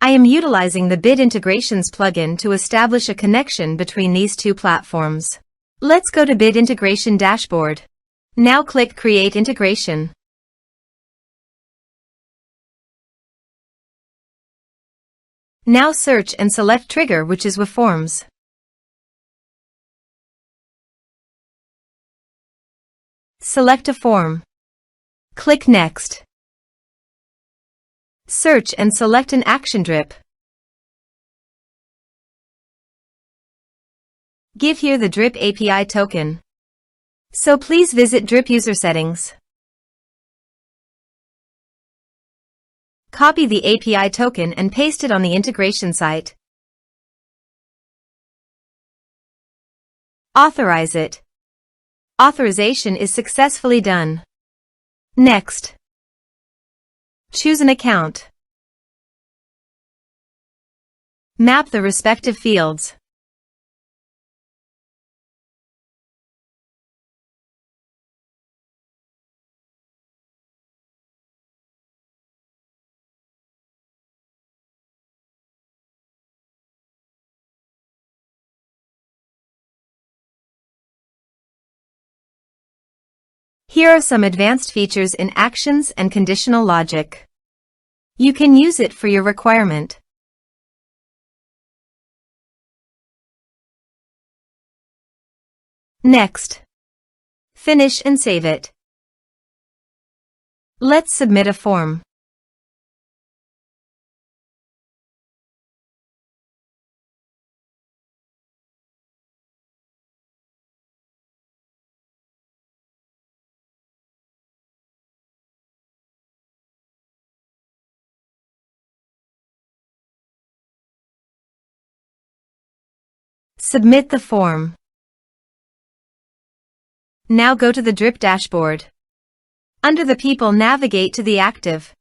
I am utilizing the Bid Integrations plugin to establish a connection between these two platforms. Let's go to Bid Integration Dashboard. Now click Create Integration. Now search and select Trigger, which is weForms. Select a form. Click Next. Search and select an action drip. Give here the drip API token. So please visit drip user settings. Copy the API token and paste it on the integration site. Authorize it. Authorization is successfully done. Next. Choose an account. Map the respective fields. Here are some advanced features in actions and conditional logic. You can use it for your requirement. Next. Finish and save it. Let's submit a form. Submit the form. Now go to the drip dashboard. Under the people, navigate to the active.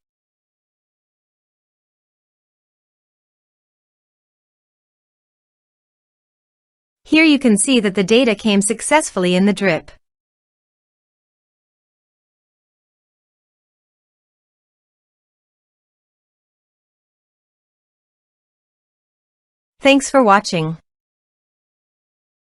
Here you can see that the data came successfully in the drip. Thanks for watching.